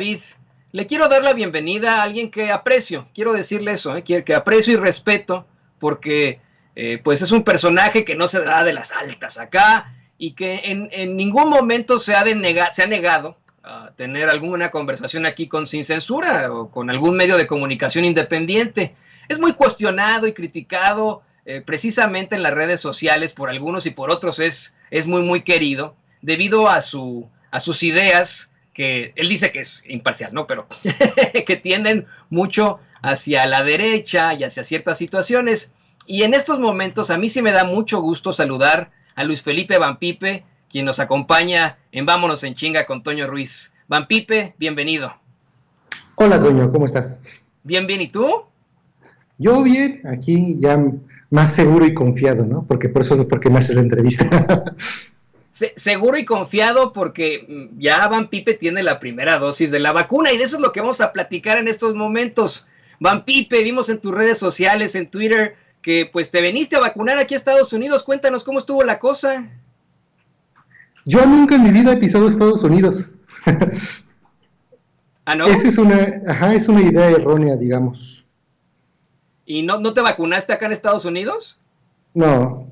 David, le quiero dar la bienvenida a alguien que aprecio, quiero decirle eso, que aprecio y respeto, porque pues es un personaje que no se da de las altas acá y que en ningún momento se ha negado a tener alguna conversación aquí con Sin Censura o con algún medio de comunicación independiente. Es muy cuestionado y criticado precisamente en las redes sociales por algunos y por otros es muy querido debido a sus ideas, que él dice que es imparcial, ¿no? Pero que tienden mucho hacia la derecha y hacia ciertas situaciones. Y en estos momentos a mí sí me da mucho gusto saludar a Luis Felipe Van Pipe, quien nos acompaña en Vámonos en Chinga con Toño Ruiz. Van Pipe, bienvenido. Hola, Toño, ¿cómo estás? Bien, ¿y tú? Yo bien, aquí ya más seguro y confiado, ¿no? Por eso es porque me haces la entrevista. Seguro y confiado porque ya Van Pipe tiene la primera dosis de la vacuna y de eso es lo que vamos a platicar en estos momentos. Van Pipe, vimos en tus redes sociales, en Twitter, que pues te veniste a vacunar aquí a Estados Unidos. Cuéntanos cómo estuvo la cosa. Yo nunca en mi vida he pisado Estados Unidos. ¿Ah, no? Esa es una idea errónea, digamos. ¿Y no te vacunaste acá en Estados Unidos? No,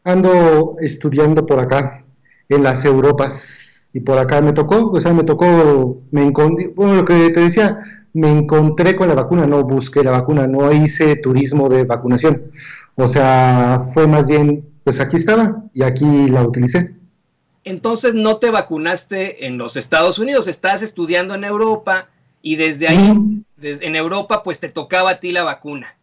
ando estudiando por acá, en las Europas, y por acá me tocó, bueno, lo que te decía, me encontré con la vacuna, no busqué la vacuna, no hice turismo de vacunación, o sea, fue más bien, pues aquí estaba, y aquí la utilicé. Entonces no te vacunaste en los Estados Unidos, estás estudiando en Europa y desde ahí, en Europa, pues te tocaba a ti la vacuna.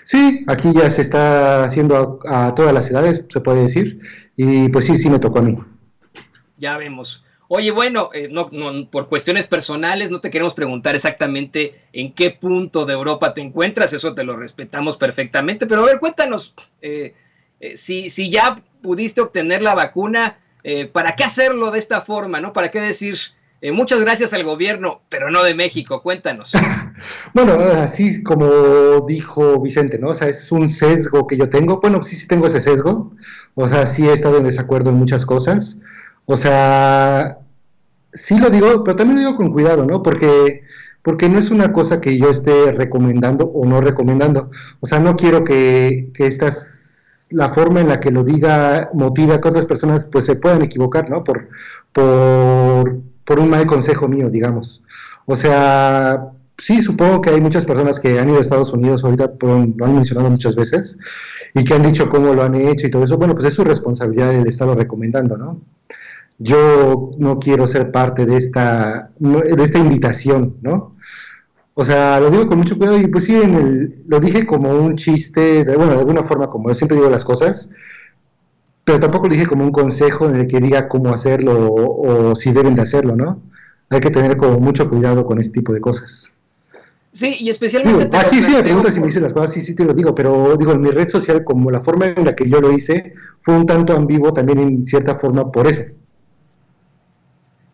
Sí, aquí ya se está haciendo a todas las edades, se puede decir, y pues sí me tocó a mí. Ya vemos. Oye, bueno, por cuestiones personales no te queremos preguntar exactamente en qué punto de Europa te encuentras, eso te lo respetamos perfectamente, pero a ver, cuéntanos, si ya pudiste obtener la vacuna, ¿para qué hacerlo de esta forma, no? ¿Para qué decir muchas gracias al gobierno, pero no de México? Cuéntanos. Bueno, así como dijo Vicente, ¿no? O sea, es un sesgo que yo tengo. Bueno, sí tengo ese sesgo. O sea, sí he estado en desacuerdo en muchas cosas. O sea, sí lo digo, pero también lo digo con cuidado, ¿no? Porque no es una cosa que yo esté recomendando o no recomendando. O sea, no quiero que la forma en la que lo diga motive a que otras personas pues se puedan equivocar, ¿no? Por un mal consejo mío, digamos. O sea, sí, supongo que hay muchas personas que han ido a Estados Unidos ahorita, lo han mencionado muchas veces, y que han dicho cómo lo han hecho y todo eso. Bueno, pues es su responsabilidad el estarlo recomendando, ¿no? Yo no quiero ser parte de esta invitación, ¿no? O sea, lo digo con mucho cuidado y pues sí, lo dije como un chiste, bueno, de alguna forma como yo siempre digo las cosas, pero tampoco lo dije como un consejo en el que diga cómo hacerlo o si deben de hacerlo, ¿no? Hay que tener como mucho cuidado con este tipo de cosas. Sí, y especialmente Digo, te lo aquí sí me planteo preguntas si me dices las cosas, sí te lo digo, pero digo, en mi red social, como la forma en la que yo lo hice, fue un tanto ambiguo también en cierta forma por eso.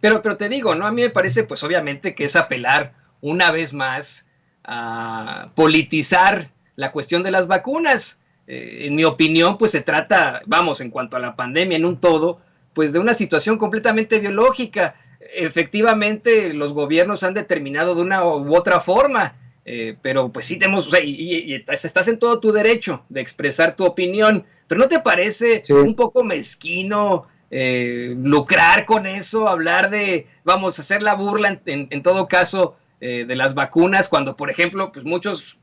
pero te digo, ¿no? A mí me parece, pues obviamente, que es apelar una vez más a politizar la cuestión de las vacunas. En mi opinión, pues se trata, vamos, en cuanto a la pandemia en un todo, pues de una situación completamente biológica. Efectivamente, los gobiernos han determinado de una u otra forma, pero pues sí tenemos, o sea, y estás en todo tu derecho de expresar tu opinión, pero ¿no te parece Sí. un poco mezquino lucrar con eso, hablar de, vamos, hacer la burla en todo caso de las vacunas, cuando por ejemplo, pues muchas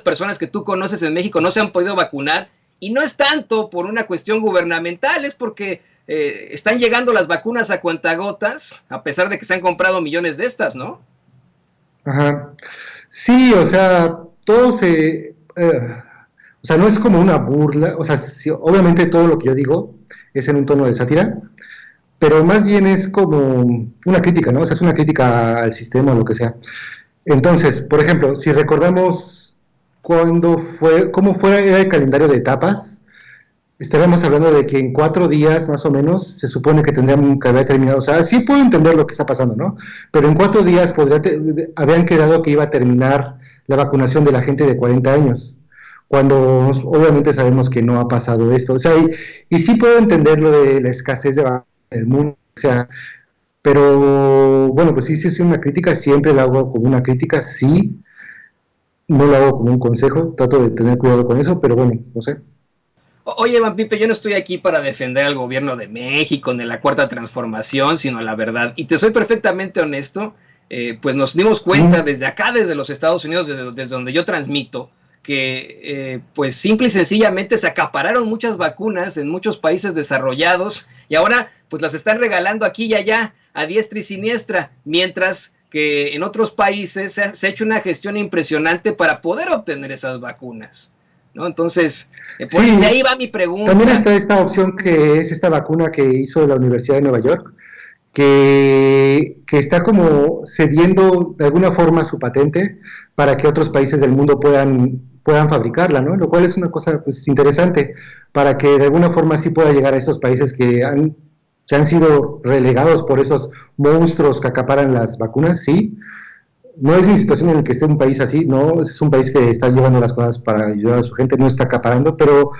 personas que tú conoces en México no se han podido vacunar y no es tanto por una cuestión gubernamental, es porque están llegando las vacunas a cuentagotas, a pesar de que se han comprado millones de estas, ¿no? Ajá. Sí, o sea, o sea, no es como una burla, o sea, sí, obviamente todo lo que yo digo es en un tono de sátira, pero más bien es como una crítica, ¿no? O sea, es una crítica al sistema o lo que sea. Entonces, por ejemplo, si recordamos era el calendario de etapas, estaríamos hablando de que en 4 días más o menos se supone que tendríamos que haber terminado. O sea, sí puedo entender lo que está pasando, ¿no? Pero en 4 días habían quedado que iba a terminar la vacunación de la gente de 40 años, cuando obviamente sabemos que no ha pasado esto. O sea, y sí puedo entender lo de la escasez de vacunas del mundo. O sea, Pero bueno, pues sí, sí es una crítica, siempre la hago como una crítica, sí, no lo hago como un consejo, trato de tener cuidado con eso, pero bueno, no sé. Oye, Van Pipe, yo no estoy aquí para defender al gobierno de México ni la Cuarta Transformación, sino la verdad. Y te soy perfectamente honesto, pues nos dimos cuenta Mm, desde acá, desde los Estados Unidos, desde donde yo transmito, que pues simple y sencillamente se acapararon muchas vacunas en muchos países desarrollados y ahora pues las están regalando aquí y allá a diestra y siniestra, mientras que en otros países se ha hecho una gestión impresionante para poder obtener esas vacunas, ¿no? Entonces, de sí, ahí va mi también pregunta. está esta opción que es esta vacuna que hizo la Universidad de Nueva York, que está como cediendo de alguna forma su patente para que otros países del mundo puedan fabricarla, ¿no? Lo cual es una cosa pues, interesante, para que de alguna forma sí pueda llegar a esos países que han sido relegados por esos monstruos que acaparan las vacunas, sí. No es mi situación en la que esté un país así, no, es un país que está llevando las cosas para ayudar a su gente, no está acaparando, pero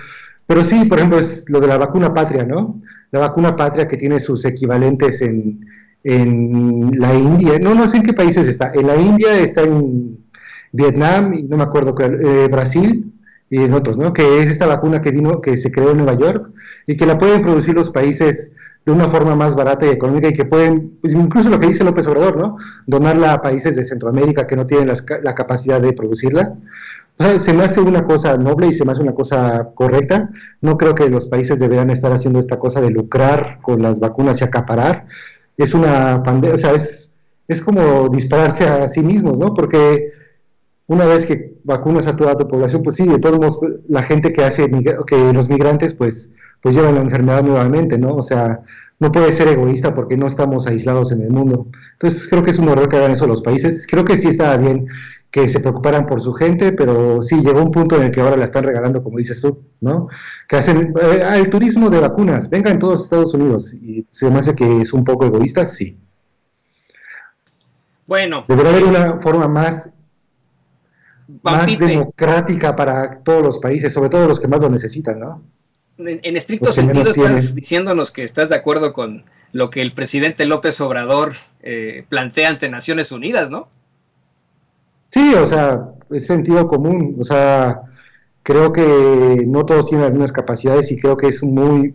sí, por ejemplo, es lo de la vacuna patria, ¿no? La vacuna patria que tiene sus equivalentes en la India, no, no sé en qué países está, en la India está en Vietnam y no me acuerdo cuál, Brasil y en otros, ¿no? Que es esta vacuna que vino, que se creó en Nueva York y que la pueden producir los países de una forma más barata y económica y que pueden, pues incluso lo que dice López Obrador, ¿no? Donarla a países de Centroamérica que no tienen la capacidad de producirla. O sea, se me hace una cosa noble y se me hace una cosa correcta. No creo que los países deberían estar haciendo esta cosa de lucrar con las vacunas y acaparar. Es una pandemia, o sea, es como dispararse a sí mismos, ¿no? Porque una vez que vacunas a toda tu población, pues sí, de todos modos, la gente que hace, que los migrantes, pues llevan la enfermedad nuevamente, ¿no? O sea, no puede ser egoísta porque no estamos aislados en el mundo. Entonces, creo que es un error que hagan eso los países. Creo que sí estaba bien que se preocuparan por su gente, pero sí, llegó un punto en el que ahora la están regalando, como dices tú, ¿no? Que hacen el turismo de vacunas, vengan todos a Estados Unidos, y se me hace que es un poco egoísta, sí. Bueno, Debería haber una forma Van más Pipe, democrática para todos los países, sobre todo los que más lo necesitan, ¿no? en estricto Los que sentido menos estás tienen. diciéndonos que estás de acuerdo con lo que el presidente López Obrador plantea ante Naciones Unidas, ¿no? Sí, o sea, es sentido común, o sea, creo que no todos tienen las mismas capacidades y creo que es muy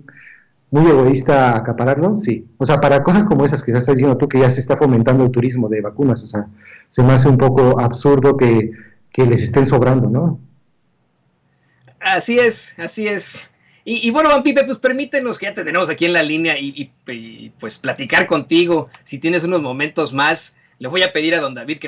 egoísta acapararlo, sí. O sea, para cosas como esas que ya estás diciendo tú, que ya se está fomentando el turismo de vacunas, o sea, se me hace un poco absurdo que les estén sobrando, ¿no? Así es, así es. Y bueno, Van Pipe, pues permítenos que ya te tenemos aquí en la línea y pues platicar contigo. Si tienes unos momentos más, le voy a pedir a don David que